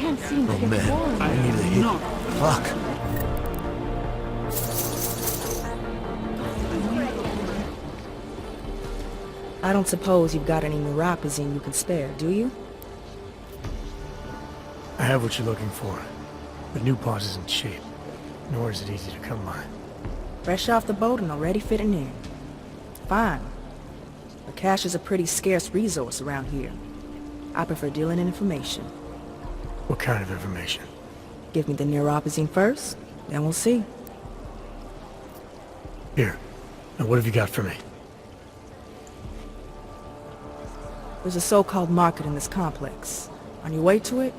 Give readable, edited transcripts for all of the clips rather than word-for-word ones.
can't seem to Oh get man, going. I need a hit. Fuck. I don't suppose you've got any neuropazine you can spare, do you? I have what you're looking for. The new pause isn't cheap, nor is it easy to come by. Fresh off the boat and already fitting in. Fine. But cash is a pretty scarce resource around here. I prefer dealing in information. What kind of information? Give me the neuropazine first, then we'll see. Here. Now what have you got for me? There's a so-called market in this complex. On your way to it,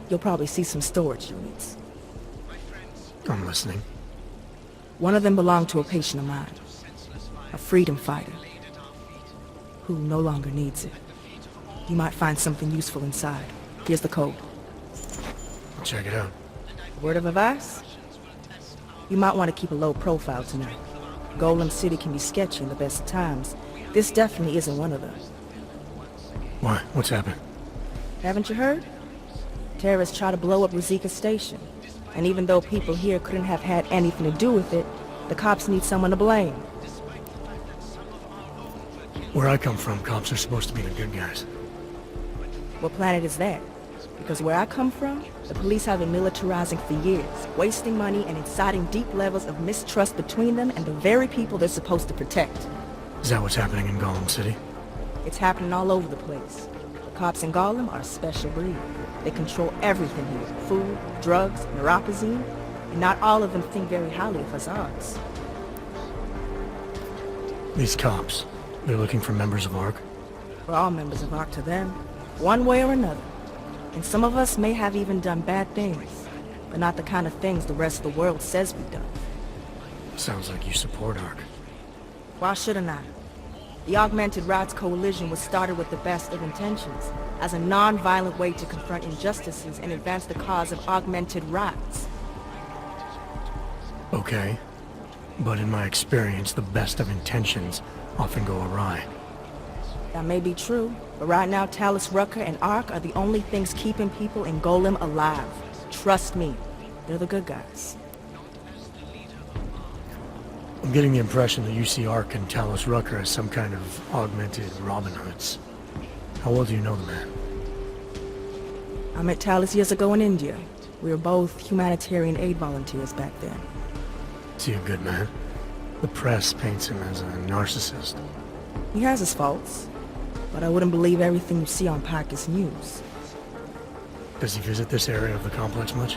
you'll probably see some storage units. I'm listening. One of them belonged to a patient of mine. A freedom fighter. Who no longer needs it. You might find something useful inside. Here's the code. I'll check it out. Word of advice? You might want to keep a low profile tonight. Golem City can be sketchy in the best of times. This definitely isn't one of them. Why? What's happened? Haven't you heard? Terrorists try to blow up Ruzika Station. And even though people here couldn't have had anything to do with it, the cops need someone to blame. Where I come from, cops are supposed to be the good guys. What planet is that? Because where I come from, the police have been militarizing for years, wasting money and inciting deep levels of mistrust between them and the very people they're supposed to protect. Is that what's happening in Golem City? It's happening all over the place. The cops in Golem are a special breed. They control everything here. Food, drugs, neuropazine. And not all of them think very highly of us odds. These cops, they're looking for members of ARC? We're all members of ARC to them, one way or another. And some of us may have even done bad things, but not the kind of things the rest of the world says we've done. Sounds like you support ARC. Why shouldn't I? The Augmented Rights Coalition was started with the best of intentions, as a non-violent way to confront injustices and advance the cause of augmented rights. Okay. But in my experience, the best of intentions often go awry. That may be true, but right now Talus, Rucker, and ARC are the only things keeping people in Golem alive. Trust me, they're the good guys. I'm getting the impression that you see ARC and Talus Rucker as some kind of augmented Robin Hoods. How well do you know the man? I met Talus years ago in India. We were both humanitarian aid volunteers back then. Is he a good man? The press paints him as a narcissist. He has his faults, but I wouldn't believe everything you see on Praxis News. Does he visit this area of the complex much?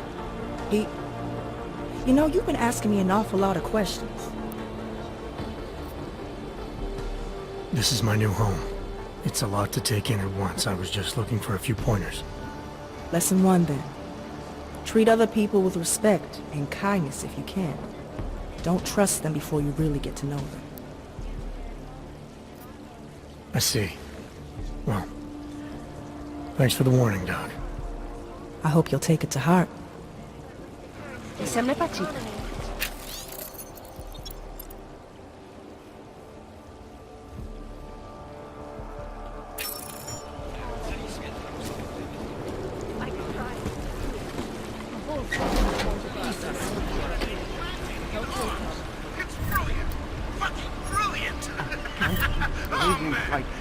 You know, you've been asking me an awful lot of questions. This is my new home. It's a lot to take in at once. I was just looking for a few pointers. Lesson 1 then. Treat other people with respect and kindness if you can. Don't trust them before you really get to know them. I see. Well, thanks for the warning, Doc. I hope you'll take it to heart.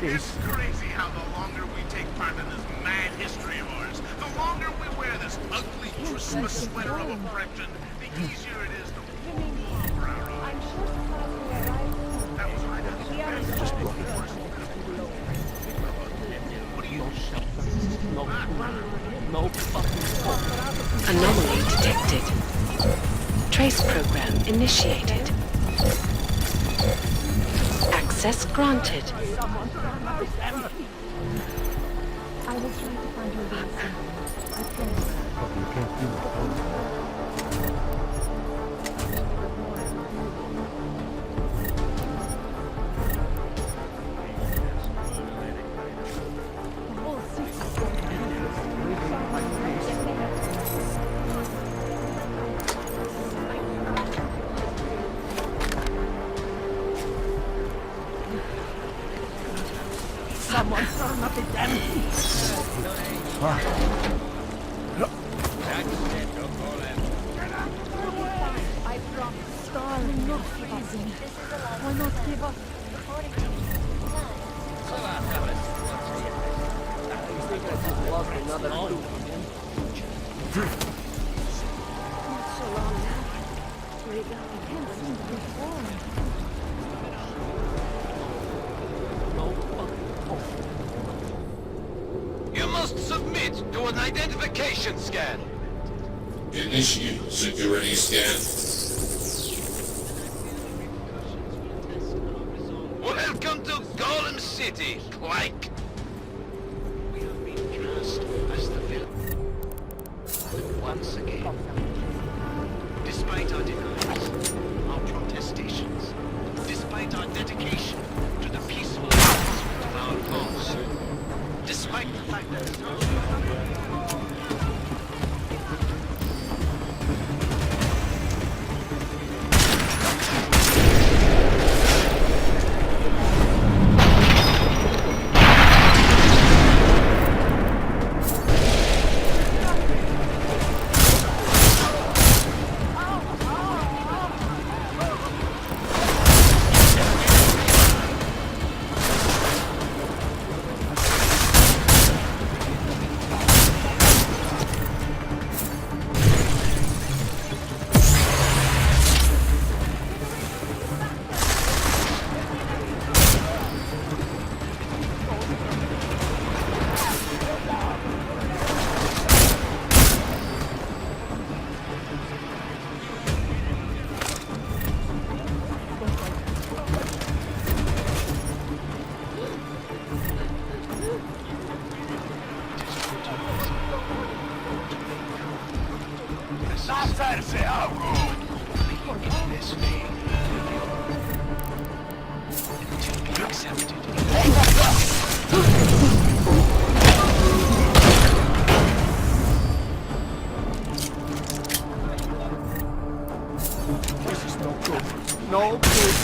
It's crazy how the longer we take part in this mad history of ours, the longer we wear this ugly Christmas sweater of oppression, the easier it is to pull over our eyes. That was right. Just No fucking anomaly detected. Trace program initiated. Access granted. I was trying to find her reason. I promise. Someone turn up the damn Fuck. so long now. Where it got, I can't seem to be formed. You must submit to an identification scan. Initiate security scan. Welcome to Golem City, Clank. We have been cast as the villain. Once again. Despite our denials, our protestations, despite our dedication to the peaceful advancement of our cause, despite the fact that hacerse algo. This way. To be accepted. This is no good. No good.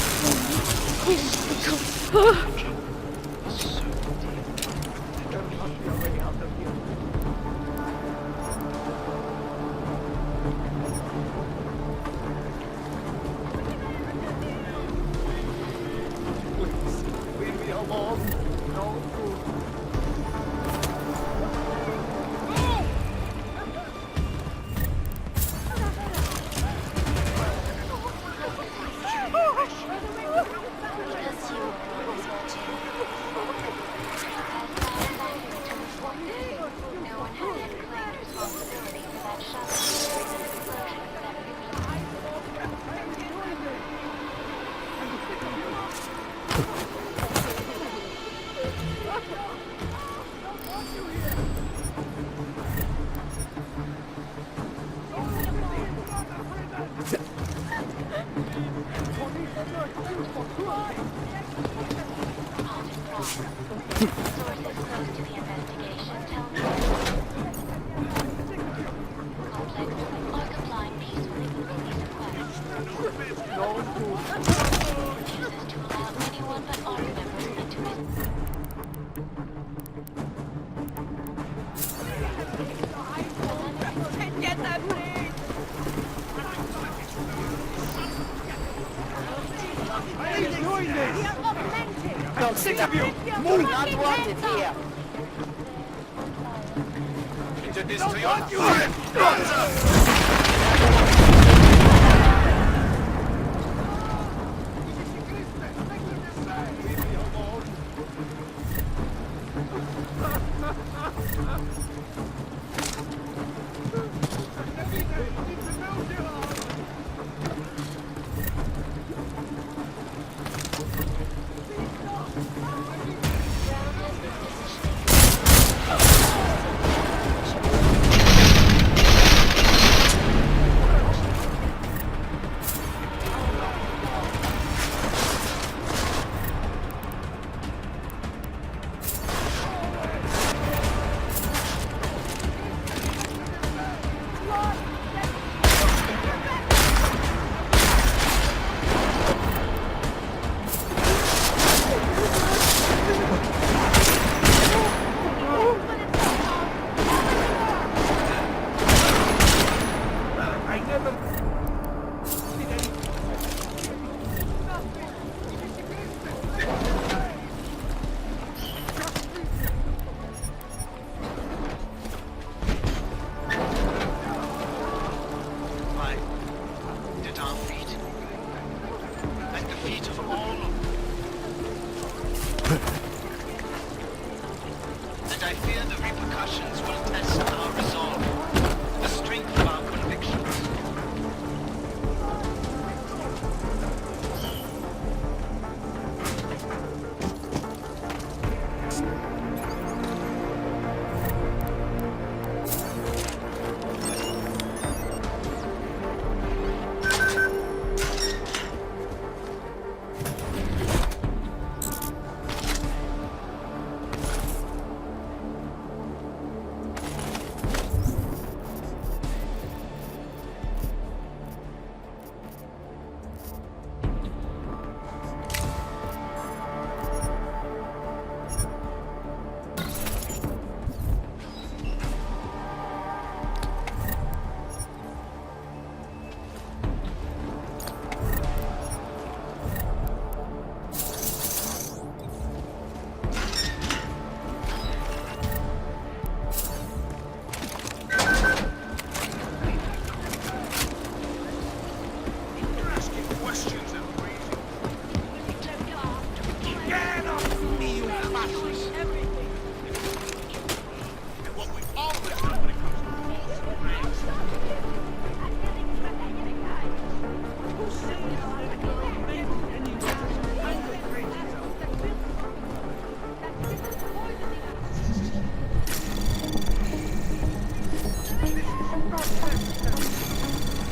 No, six of you! Move! Not wanted here! Into this to your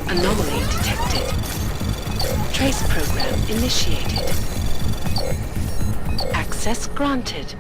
Anomaly detected. Trace program initiated. Access granted.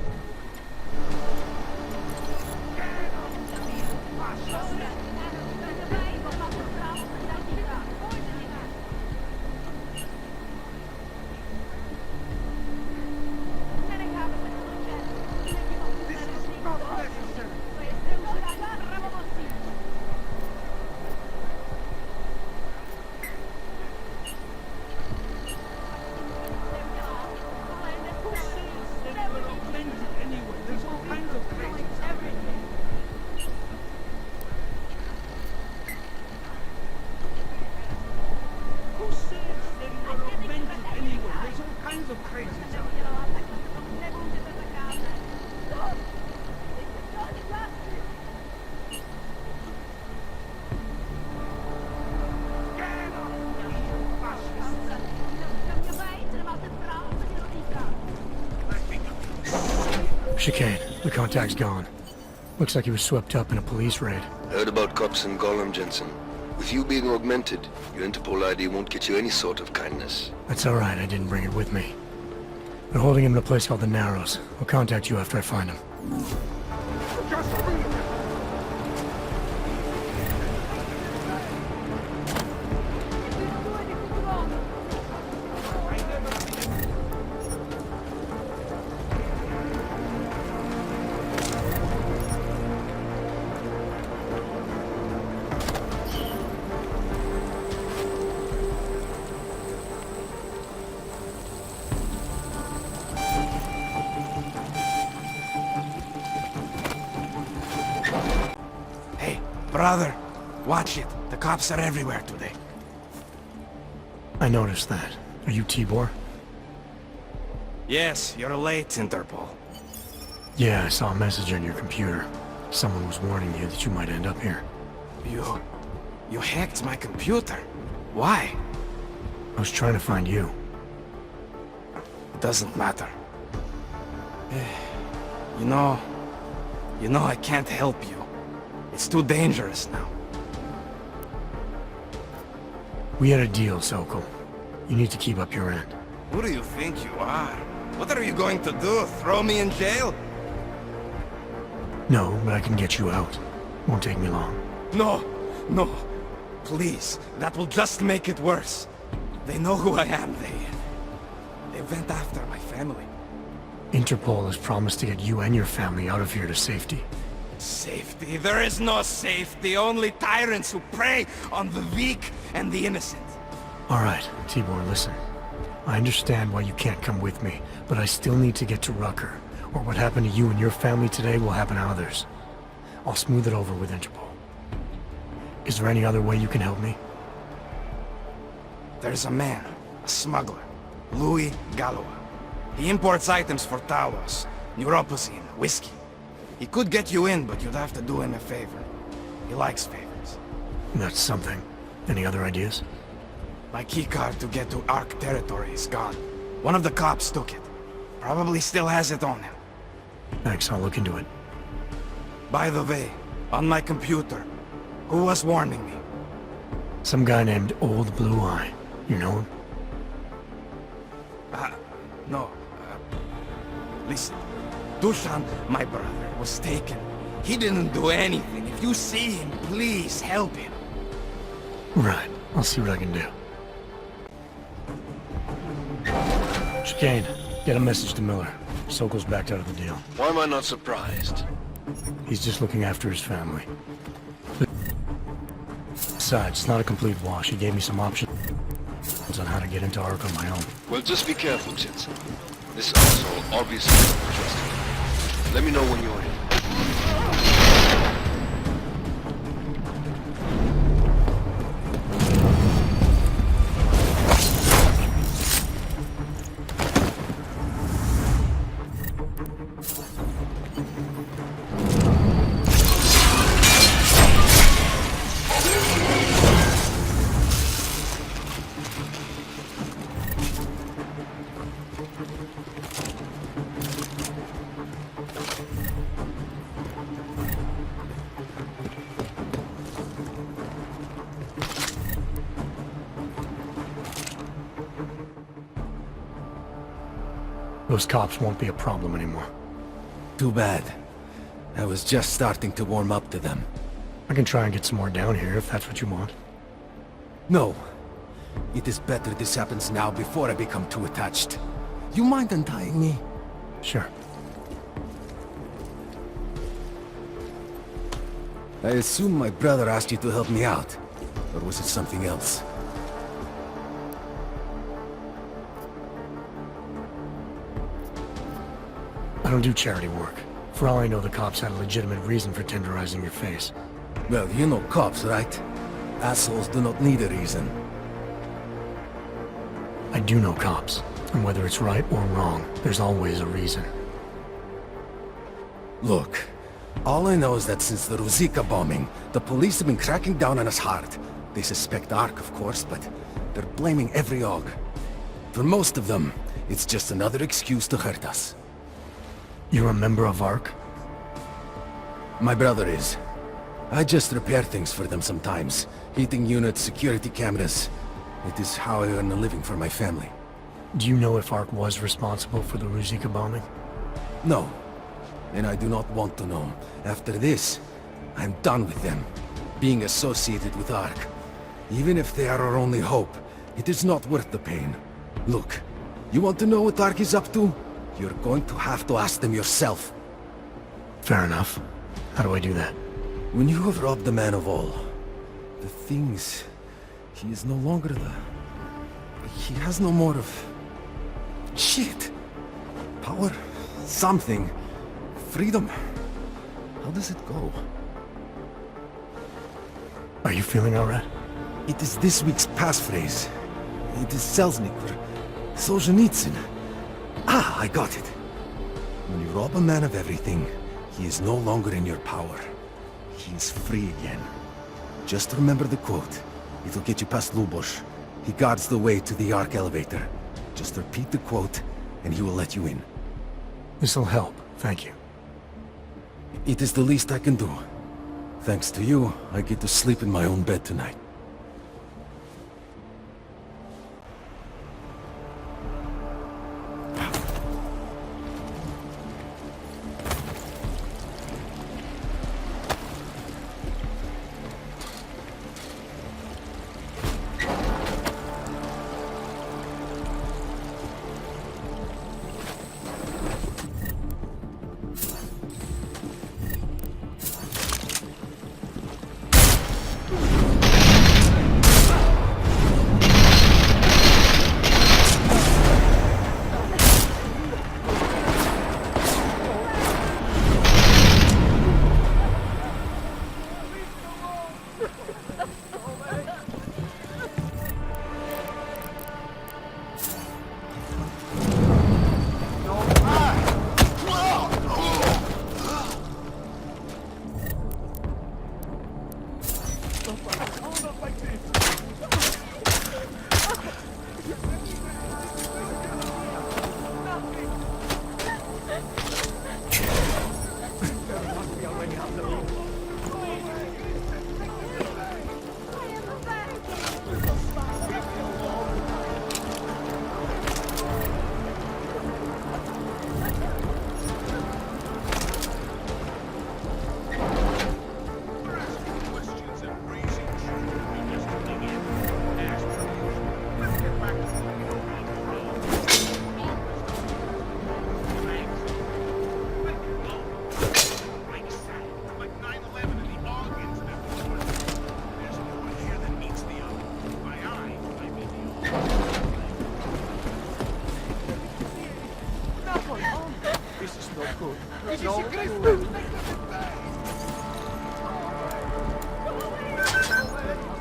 Chicane, the contact's gone. Looks like he was swept up in a police raid. Heard about cops in Golem, Jensen. With you being augmented, your Interpol ID won't get you any sort of kindness. That's alright, I didn't bring it with me. They're holding him in a place called the Narrows. I'll contact you after I find him. Brother, watch it. The cops are everywhere today. I noticed that. Are you Tibor? Yes, you're late, Interpol. Yeah, I saw a message on your computer. Someone was warning you that you might end up here. You hacked my computer. Why? I was trying to find you. It doesn't matter. You know, I can't help you. It's too dangerous now. We had a deal, Sokol. You need to keep up your end. Who do you think you are? What are you going to do? Throw me in jail? No, but I can get you out. Won't take me long. No. Please, that will just make it worse. They know who I am. They went after my family. Interpol has promised to get you and your family out of here to safety. Safety? There is no safety. Only tyrants who prey on the weak and the innocent. Alright, Tibor, listen. I understand why you can't come with me, but I still need to get to Rucker, or what happened to you and your family today will happen to others. I'll smooth it over with Interpol. Is there any other way you can help me? There's a man, a smuggler, Louis Galois. He imports items for Talos, neuropozyne, whiskey. He could get you in, but you'd have to do him a favor. He likes favors. That's something. Any other ideas? My keycard to get to Ark territory is gone. One of the cops took it. Probably still has it on him. Thanks, I'll look into it. By the way, on my computer, who was warning me? Some guy named Old Blue Eye. You know him? No. Listen. Dushan, my brother, was taken. He didn't do anything. If you see him, please help him. Right. I'll see what I can do. Chicane, get a message to Miller. Sokol's backed out of the deal. Why am I not surprised? He's just looking after his family. Besides, it's not a complete wash. He gave me some options on how to get into Ark on my own. Well, just be careful, Jensen. This asshole obviously doesn't trust you. Let me know when you're in. Those cops won't be a problem anymore. Too bad. I was just starting to warm up to them. I can try and get some more down here if that's what you want. No. It is better this happens now before I become too attached. You mind untying me? Sure. I assume my brother asked you to help me out. Or was it something else? I don't do charity work. For all I know, the cops had a legitimate reason for tenderizing your face. Well, you know cops, right? Assholes do not need a reason. I do know cops, and whether it's right or wrong, there's always a reason. Look, all I know is that since the Ruzicka bombing, the police have been cracking down on us hard. They suspect ARC, of course, but they're blaming every AUG. For most of them, it's just another excuse to hurt us. You're a member of ARC? My brother is. I just repair things for them sometimes. Heating units, security cameras. It is how I earn a living for my family. Do you know if ARC was responsible for the Ruzicka bombing? No. And I do not want to know. After this, I'm done with them. Being associated with ARC. Even if they are our only hope, it is not worth the pain. Look, you want to know what ARC is up to? You're going to have to ask them yourself. Fair enough. How do I do that? When you have robbed the man of all, the things... He is no longer the... He has no more of... Shit! Power? Something. Freedom. How does it go? Are you feeling alright? It is this week's passphrase. It is Selznick or Solzhenitsyn. Ah, I got it. When you rob a man of everything, he is no longer in your power. He is free again. Just remember the quote. It'll get you past Lubosh. He guards the way to the ARC elevator. Just repeat the quote, and he will let you in. This'll help, thank you. It is the least I can do. Thanks to you, I get to sleep in my own bed tonight.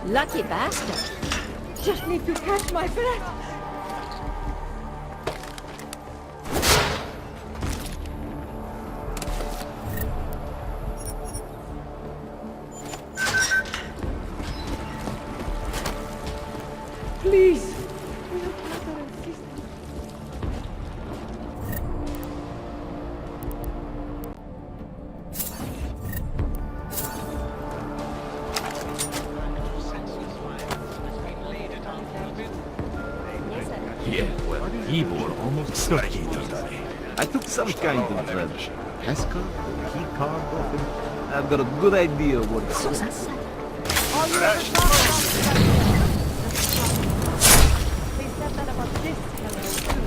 Lucky bastard. Just need to catch my breath. Please. Yeah, well, Ivor almost stuck it. Some kind of passcode, key card, often. I've got a good idea what it's for. All you ever talk about is that. They said that about this fellow too.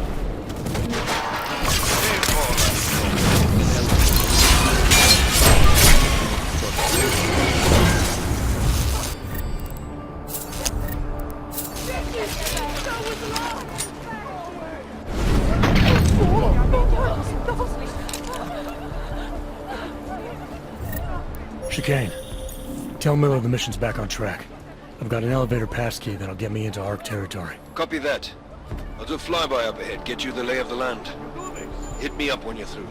Chicane. Tell Miller the mission's back on track. I've got an elevator passkey that'll get me into ARC territory. Copy that. I'll do a flyby up ahead, get you the lay of the land. Hit me up when you're through.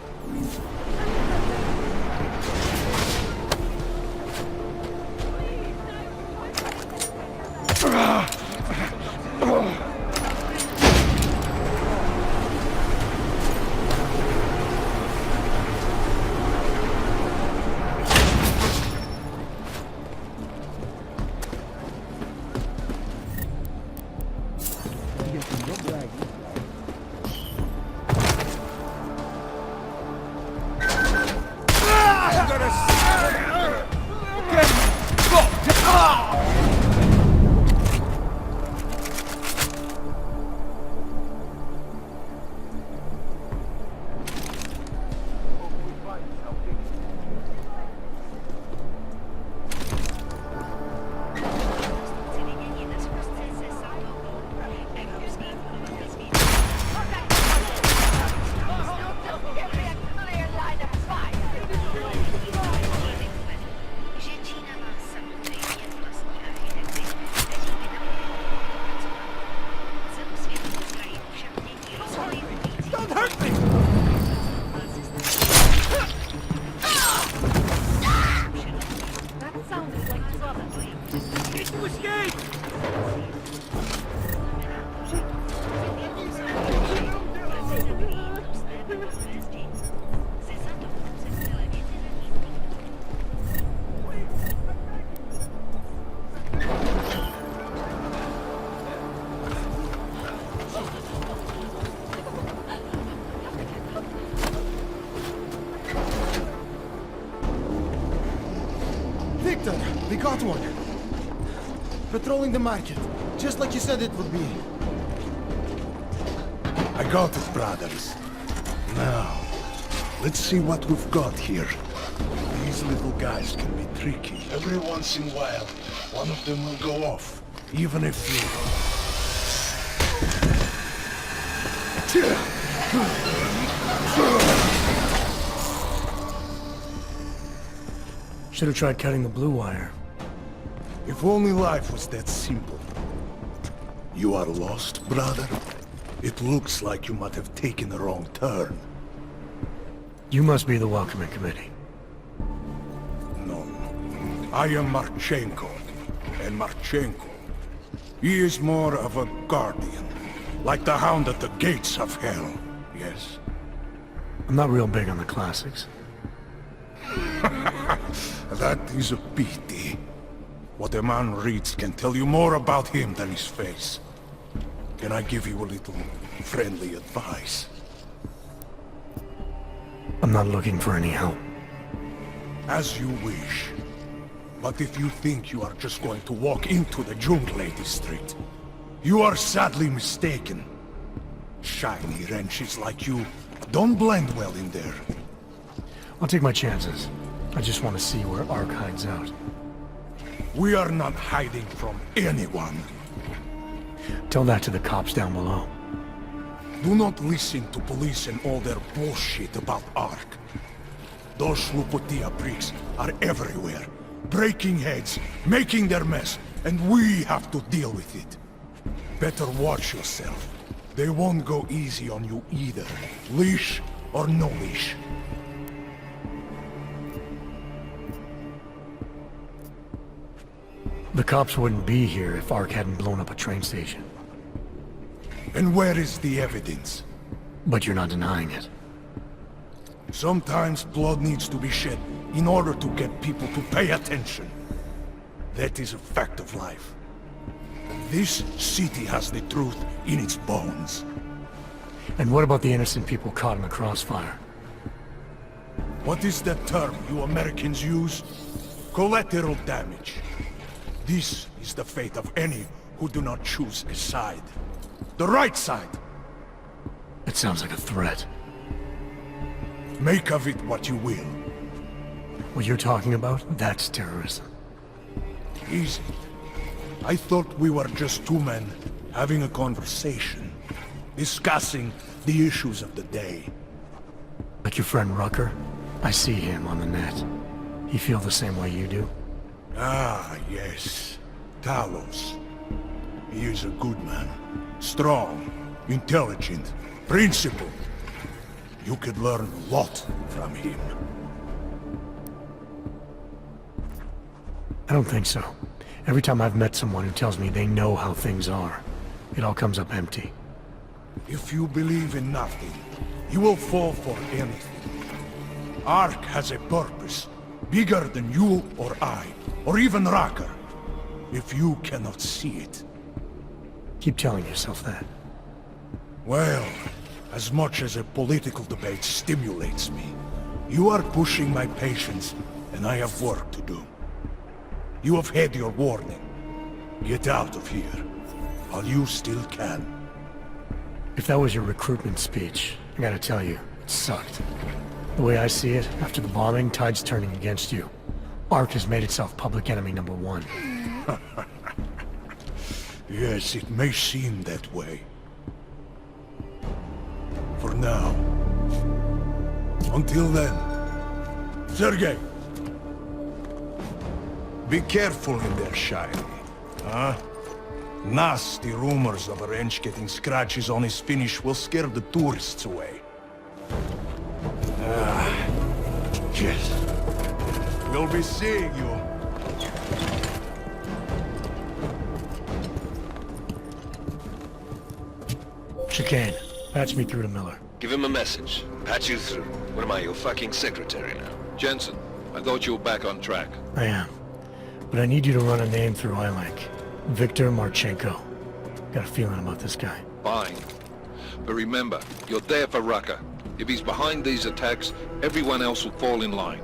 We got one. Patrolling the market, just like you said it would be. I got it, brothers. Now, let's see what we've got here. These little guys can be tricky. Every once in a while, one of them will go off, even if Should have tried cutting the blue wire. If only life was that simple. You are lost, brother? It looks like you might have taken a wrong turn. You must be the welcoming committee. No. I am Marchenko. And Marchenko, he is more of a guardian. Like the hound at the gates of hell. Yes. I'm not real big on the classics. That is a pity. What a man reads can tell you more about him than his face. Can I give you a little friendly advice? I'm not looking for any help. As you wish. But if you think you are just going to walk into the Jungle District, you are sadly mistaken. Shiny wrenches like you don't blend well in there. I'll take my chances. I just want to see where ARC hides out. We are not hiding from anyone. Tell that to the cops down below. Do not listen to police and all their bullshit about ARC. Those Slupotia pricks are everywhere, breaking heads, making their mess, and we have to deal with it. Better watch yourself. They won't go easy on you either, leash or no leash. The cops wouldn't be here if ARC hadn't blown up a train station. And where is the evidence? But you're not denying it. Sometimes blood needs to be shed in order to get people to pay attention. That is a fact of life. This city has the truth in its bones. And what about the innocent people caught in the crossfire? What is that term you Americans use? Collateral damage. This is the fate of any who do not choose a side. The right side! It sounds like a threat. Make of it what you will. What you're talking about, that's terrorism. Easy. I thought we were just two men having a conversation, discussing the issues of the day. Like your friend Rucker? I see him on the net. He feel the same way you do? Ah, yes. Talos. He is a good man. Strong, intelligent, principled. You could learn a lot from him. I don't think so. Every time I've met someone who tells me they know how things are, it all comes up empty. If you believe in nothing, you will fall for anything. Ark has a purpose, bigger than you or I, or even Rucker. If you cannot see it. Keep telling yourself that. Well, as much as a political debate stimulates me, you are pushing my patience, and I have work to do. You have had your warning. Get out of here, while you still can. If that was your recruitment speech, I gotta tell you, it sucked. The way I see it, after the bombing, tide's turning against you. Ark has made itself public enemy #1. Yes, it may seem that way. For now. Until then. Sergei! Be careful in there, Shiny. Huh? Nasty rumors of a wrench getting scratches on his finish will scare the tourists away. Ah, yes. We'll be seeing you. Chicane, patch me through to Miller. Give him a message. Patch you through. What am I, your fucking secretary now? Jensen, I thought you were back on track. I am. But I need you to run a name through I.L.M.B. Victor Marchenko. Got a feeling about this guy. Fine. But remember, you're there for Rucker. If he's behind these attacks, everyone else will fall in line.